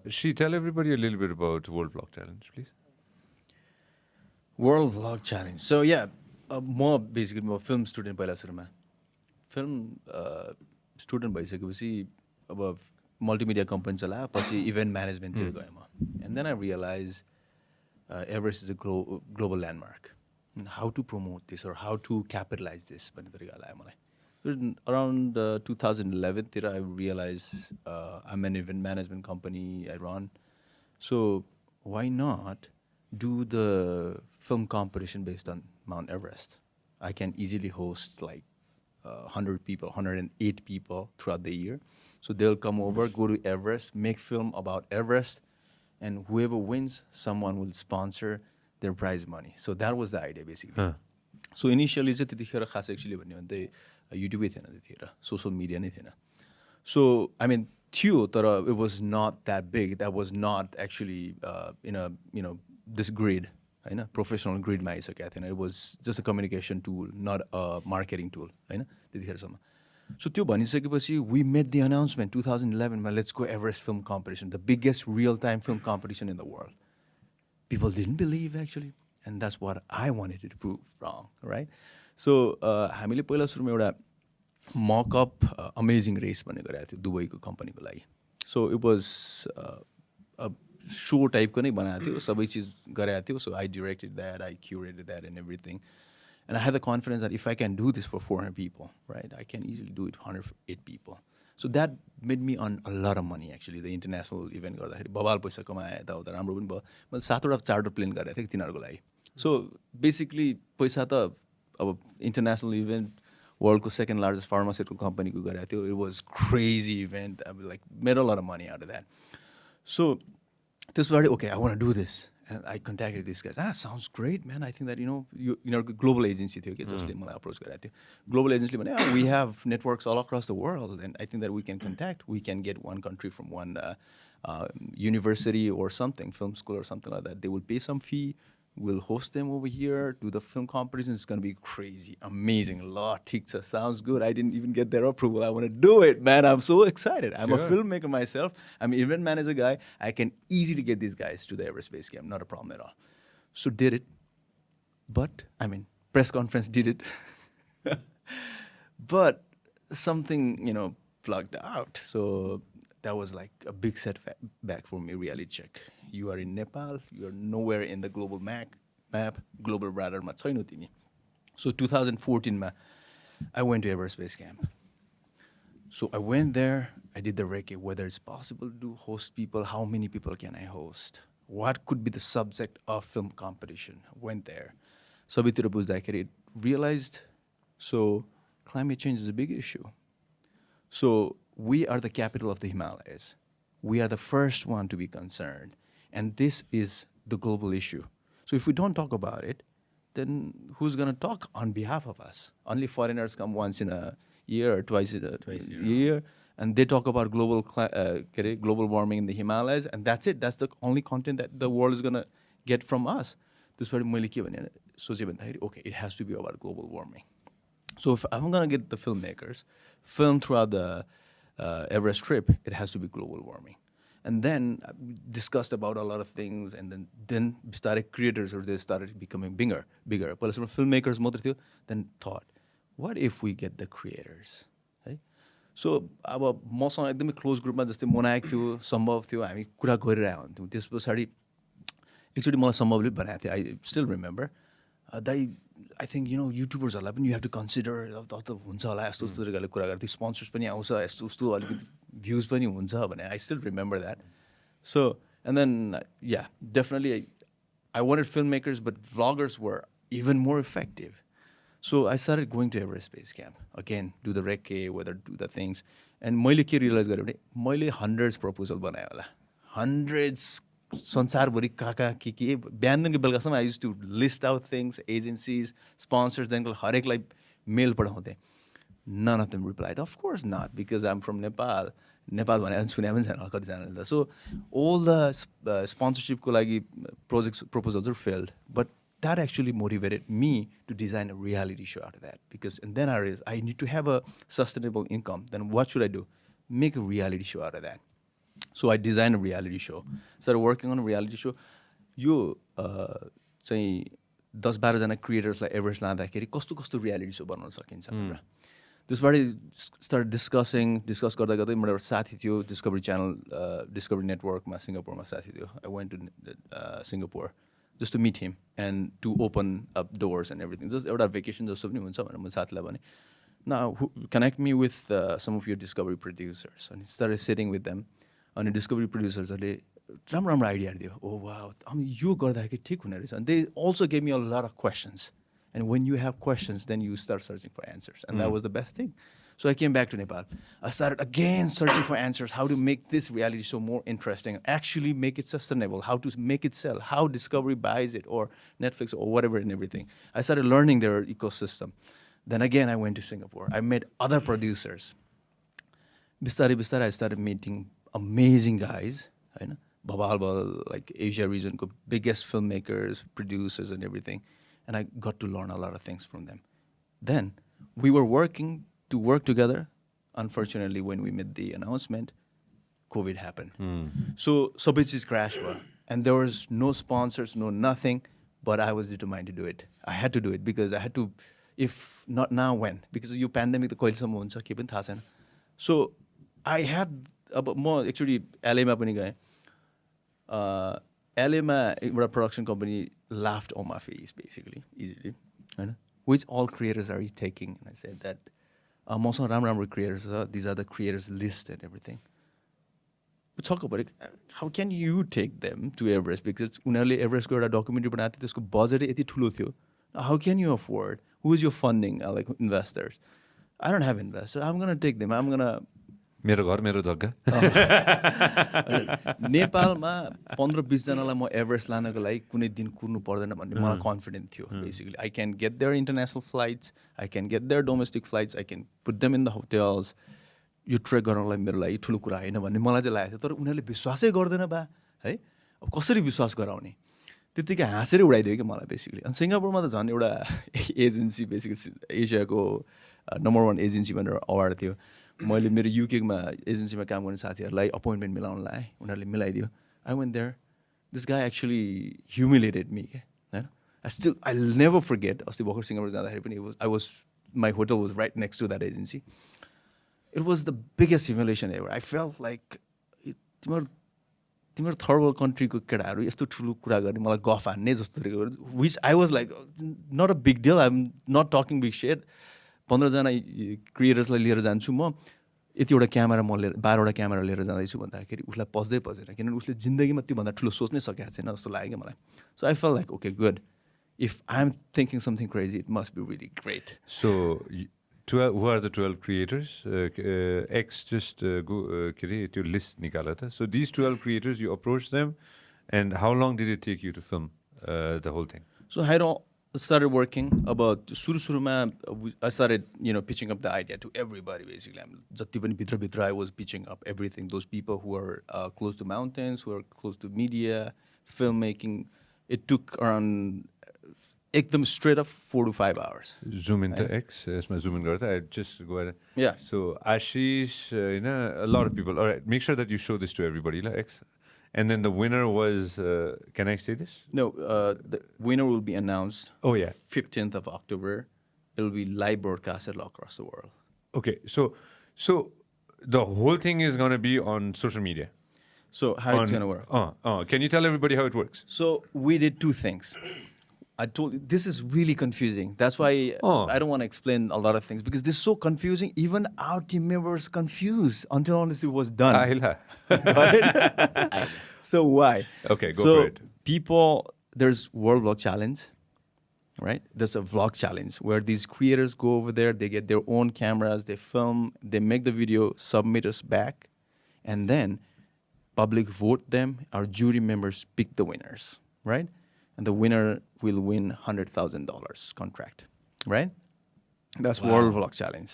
Shree, tell everybody a little bit about World Vlog Challenge, please. World Vlog Challenge. So yeah, more basically more film student पहिला सुरुमा film student भइसकेपछि अब multimedia company चलायो पछि event management तिर गएँ म. And then I realized Everest is a global landmark. And how to promote this or how to capitalize this भन्ने तरिका लाग्यो मलाई. Around 2011 तिर I realized I'm an event management company I run. So why not do the film competition based on Mount Everest? I can easily host like 100 people, 108 people throughout the year. So they'll come over, go to Everest, make film about Everest, and whoever wins, someone will sponsor their prize money. So that was the idea basically. So initially चाहिँ त्यतिखेर खास actually भन्यो भने चाहिँ युट्युबै थिएन त्यतिखेर, social media नै थिएन. So I mean थियो तर it was not that big. That was not actually in a this grid, होइन, प्रोफेसनल ग्रिडमा आइसकेको थिएन. It was just a communication tool, not a marketing tool, होइन त्यतिखेरसम्म. So त्यो भनिसकेपछि we made the announcement 2011 मा let's go Everest film competition, the biggest real-time film competition in the world. People didn't believe actually, and that's what I wanted to prove wrong, right? So हामीले पहिला सुरुमा एउटा mock-up amazing race भन्ने गरेको थियो दुबईको कम्पनीको लागि. So it was a show टाइपको नै बनाएको थियो, सबै चिज गरेको थियो. So I directed that, I curated that and everything. And I had the confidence that if I can do this for 400 people, right, I can easily do it for 108 people. So that made me earn a lot of money actually. The international event गर्दाखेरि बबाल पैसा कमाएँ यताउता राम्रो पनि भयो. मैले 7वटा charter plane गरेको थिएँ तिनीहरूको लागि. So basically पैसा त अब international event worldको second largest pharmaceutical company को गरेको थियो. It was crazy event. I was like made a lot of money out of that. So this was okay, I want to do this. And I contacted these guys. Sounds great, man. I think that, you know, global agency थियो कि जसले मलाई approach गरेको थियो. Global agency भने we have networks all across the world, and I think that we can contact. We can get one country from one university or something, film school or something like that. They will pay some fee. We'll host them over here, do the film competition. It's going to be crazy, amazing. Tiksa, sounds good. I didn't even get their approval. I want to do it, man. I'm so excited. I'm a filmmaker myself. I'm an event manager guy. I can easily get these guys to the Everest Base Camp. Not a problem at all. So did it. But, I mean, press conference did it. But something, plugged out. So that was like a big setback for me, reality check. You are in Nepal, you're nowhere in the global map, global radarma छैनौ तिमी. So 2014 ma, I went to Everest Base Camp. So I went there, I did the recce, whether it's possible to host people, how many people can I host? What could be the subject of film competition? Went there. सबैतिर बुझ्दाखेरि realized, so climate change is a big issue. So we are the capital of the Himalayas. We are the first one to be concerned. And this is the global issue. So if we don't talk about it, then who's going to talk on behalf of us? Only foreigners come once in a year or twice in a year, and they talk about global warming in the Himalayas, and that's it. That's the only content that the world is going to get from us. This is what okay, it has to be about global warming. So if I'm going to get the filmmakers, film throughout the Everest trip, it has to be global warming. And then discussed about a lot of things, and then started creators, or they started becoming bigger. But some filmmakers then thought, what if we get the creators? Right? So अब मसँग एकदमै close ग्रुपमा जस्तै मनाएको थियो, सम्भव थियो, हामी कुरा गरिरहेको हुन्थ्यौँ. त्यस पछाडि एकचोटि मलाई सम्भवले भनेको थियो, I still remember, I think, युट्युबर्सहरूलाई पनि you have to consider, त हुन्छ होला यस्तो यस्तो तरिकाले कुरा गर्थ्यो, स्पोन्सर्स पनि आउँछ, यस्तो यस्तो अलिकति भ्युज पनि हुन्छ भने. I still remember that. So, and then, yeah, definitely I wanted filmmakers, but vloggers were even more effective. So I started going to Everest Base Camp. Again, do the recce, whether do the things. And मैले के realise गरेँ भने मैले hundreds proposal बनाएँ होला. Hundreds, संसारभरि कहाँ के बिहानदेखि बेलुकासम्म I used to list out things, agencies, sponsors, then हरेकलाई मेल पठाउँथेँ. None of them replied. Of course not, because I'm from Nepal. Nepal भनेर सुने पनि छैन कतिजनाले. So all the sponsorshipको लागि projects proposals are failed. But that actually motivated me to design a reality show out of that. And then I realized I need to have a sustainable income. Then what should I do? Make a reality show out of that. So I designed a reality show. Started working on a reality show. यो चाहिँ 10-12 जना क्रिएटर्सलाई Everest लाँदाखेरि कस्तो कस्तो reality सो बनाउन सकिन्छ भनेर त्यसबाट start discuss गर्दा गर्दै मेरो एउटा साथी थियो डिस्कभरी च्यानल डिस्कभरी नेटवर्कमा सिङ्गापुरमा साथी थियो I went to Singapore just to meet him and to open up doors and everything just एउटा भेकेसन जस्तो पनि हुन्छ भनेर म साथीलाई भने न connect me with some of your Discovery producers अनि स्टार्ट सेटिङ विथ देम अनि डिस्कभरी प्रड्युसर्सहरूले राम्रो राम्रो आइडियाहरू दियो ओ वाउ अनि यो गर्दाखेरि ठिक हुने रहेछ अनि they also gave me a lot of questions and when you have questions then you start searching for answers and that was the best thing. So I came back to Nepal. I started again searching for answers, how to make this reality show more interesting, actually make it sustainable, how to make it sell, how Discovery buys it or Netflix or whatever and everything. I started learning their ecosystem. Then again I went to Singapore. I met other producers. Bistari I started meeting amazing guys, right? Babal, like Asia region biggest filmmakers, producers and everything. And I got to learn a lot of things from them. Then we were working to work together. Unfortunately, when we made the announcement, COVID happened. So sabai cheez crash bhayo. And there was no sponsors, no nothing. But I was determined to do it. I had to do it because I had to, if not now, when? Because yo pandemic त कहिलेसम्म हुन्छ के पनि थाहा छैन. So I had, अब म actually LA मा पनि गएँ. LA मा एउटा production company laughed on my face basically, easily. Right? Which all creators are you taking? And I said that also राम्रो creators, these are the creators list and everything. But talk about it. How can you take them to Everest? Because उनीहरूले एभरेस्टको एउटा documentary बनाएको थियो त्यसको budget यति ठुलो थियो. How can you afford? Who is your funding? Like investors? I don't have investors. I'm going to take them. I'm going to मेरो घर मेरो जग्गा नेपालमा 15-20 जनालाई म एभरेस्ट लानको लागि कुनै दिन कुर्नु पर्दैन भन्ने मलाई कन्फिडेन्ट थियो basically I can get there international flights I can get there domestic flights I can put them in the hotels यो ट्रेक गर्नलाई मेरो लागि ठुलो कुरा होइन भन्ने मलाई चाहिँ लागेको थियो तर उनीहरूले विश्वासै गर्दैन बा है अब कसरी विश्वास गराउने त्यतिकै हाँसेरै उडाइदियो कि मलाई बेसिकली अनि सिङ्गापुरमा त झन् एउटा एजेन्सी बेसिकली एसियाको नम्बर 1 एजेन्सी भनेर अवार्ड थियो मैले मेरो युकेमा एजेन्सीमा काम गर्ने साथीहरूलाई अपोइन्टमेन्ट मिलाउन लाएँ उनीहरूले मिलाइदियो I went there this guy actually humiliated me क्या होइन आई नेभर फर्गेट अस्ति भर्खर सिङ्गापुर जाँदाखेरि पनि my hotel was right next to that agency it was the biggest humiliation ever I felt like तिम्रो थर्ड वर्ल्ड कन्ट्रीको केटाहरू यस्तो ठुलो कुरा गर्ने मलाई गफ हान्ने जस्तो which I was like not a big deal I am not talking big set 15जना क्रिएटर्सलाई लिएर जान्छु म यतिवटा क्यामेरा म लिएर 12वटा क्यामेरा लिएर जाँदैछु भन्दाखेरि उसलाई पस्दै पसेन किनभने उसले जिन्दगीमा त्योभन्दा ठुलो सोच्नै सकेको छैन जस्तो लाग्यो क्या मलाई so I felt like okay good if I am thinking something crazy it must be really great so who are the 12 creators? X just के अरे त्यो लिस्ट निकाला था. So these 12 creators, you approached them, and how long did it take you to film the whole thing? So I started working about suruma. I started pitching up the idea to everybody basically. जति पनि भित्र I was pitching up everything. Those people who are close to mountains, who are close to media, filmmaking. It took around एकदम straight up 4 to 5 hours. Zoom into X. यसमा zoom in गर्दा I just go ahead. Yeah. So Ashish, a lot of people. All right, make sure that you show this to everybody, like X. And then the winner was. Can I say this? No, the winner will be announced. Oh yeah, 15th of October. It will be live broadcasted all across the world. Okay, so the whole thing is gonna be on social media. So how it's gonna work? Can you tell everybody how it works? So we did 2 things. I told you, this is really confusing. That's why I don't want to explain a lot of things because this is so confusing. Even our team members confused until honestly it was done. Got it? So why? Okay, go for it. People, there's World Vlog Challenge, right? There's a vlog challenge where these creators go over there, they get their own cameras, they film, they make the video, submit us back, and then public vote them. Our jury members pick the winners, right? And the winner will win $100,000 contract, right? That's World Vlog Challenge.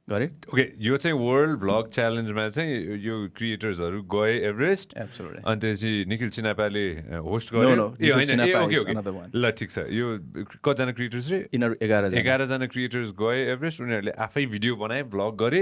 Got it? Okay, you say World Vlog Challenge ma चाहिँ यो क्रिएटर्सहरु गए Everest Absolutely. अनि त्यसपछि Nikhil चिनापाले host गर्यो No, Nikhil Chinapa is another one. ल ठिक छ यो कतिजना creators रे 11 जना क्रिएटर्स गए एभरेस्ट उनीहरूले आफै भिडियो बनाए भ्लग गरे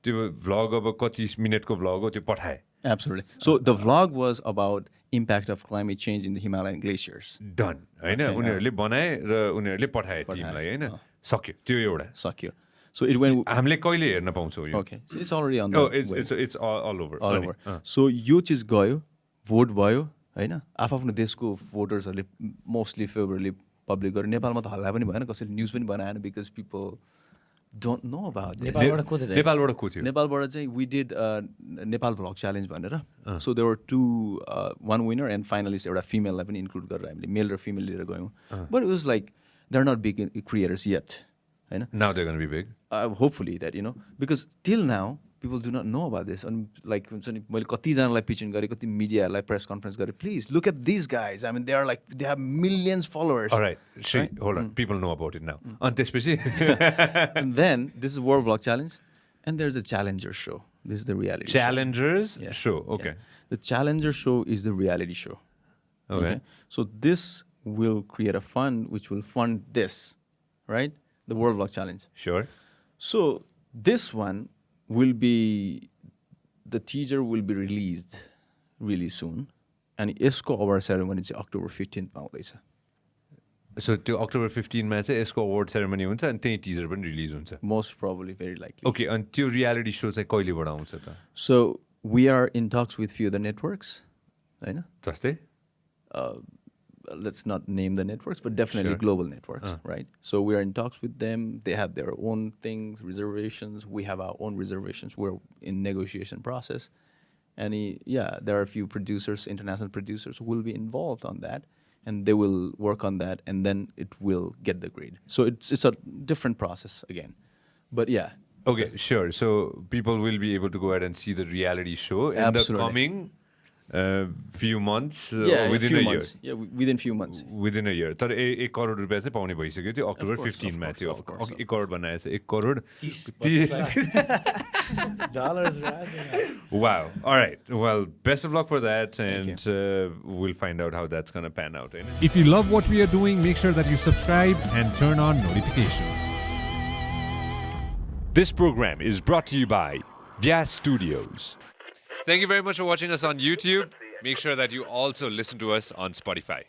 त्यो भ्लग अब कति मिनटको भ्लग हो त्यो पठाए Absolutely. So the vlog was about impact of climate change in the Himalayan glaciers. Done होइन उनीहरूले बनाए र उनीहरूले पठाए टिमलाई होइन सक्यो त्यो एउटा Sakya. So it went. हामीले कहिले हेर्न पाउँछौँ यो Okay. So it's already on the Oh, way. it's all over. All over. So यो चिज गयो भोट भयो होइन आफ्नो देशको भोटर्सहरूले मोस्टली फेभरली पब्लिक गर्यो नेपालमा त हल्ला पनि भएन कसैले न्युज पनि बनाएन because people don't know about this नेपालबाट को थियो नेपालबाट चाहिँ we did Nepal vlog challenge भनेर so there were two one winner and finalist एउटा फिमेललाई पनि इन्क्लुड गरेर हामीले मेल र फिमेल लिएर गयौँ but it was like they are not big creators yet होइन Now they're going to be big. Hopefully that because till now people do not know about this and like हुन्छ नि मैले कतिजनालाई pitching गरेँ कति मिडियालाई प्रेस कन्फरेन्स गरेँ please look at this guys I mean they are like they have millions followers All right, Shree, hold on. People know about it now. अनि त्यसपछि and then this is World Vlog Challenge and there's a Challenger show. This is the reality Challengers show. show. Okay. Yeah. The Challenger show is the reality show. Okay. So this will create a fund which will fund this, right? The World Vlog Challenge. Sure. So this one will be, the teaser will be released really soon. And यसको award ceremony चाहिँ October 15th मा हुँदैछ. So त्यो October 15 मा चाहिँ यसको award ceremony हुन्छ अनि त्यही टिजर पनि रिलिज हुन्छ. Most probably, very likely. Okay, अनि त्यो रियालिटी सो चाहिँ कहिलेबाट आउँछ त? So we are in talks with few of the networks. होइन? जस्तै? Let's not name the networks, but definitely Sure. global networks, right? So we are in talks with them. They have their own things, reservations. We have our own reservations. We're in negotiation process. And there are a few producers, international producers, who will be involved on that. And they will work on that, and then it will get the grade. So it's a different process again. But yeah. Okay, sure. So people will be able to go ahead and see the reality show in Absolutely. the coming few months within few a months. year. Yeah, within few months. Within a year. तर 1 करोड रुपियाँ चाहिँ पाउने भइसक्यो त्यो October 15 मा थियो. 1 crore बनाएछ 1 crore 30 dollars rising. Wow. All right. Well, best of luck for that and we'll find out how that's going to pan out. If you love what we are doing, make sure that you subscribe and turn on notifications. This program is brought to you by Vyas Studios. Thank you very much for watching us on YouTube. Make sure that you also listen to us on Spotify.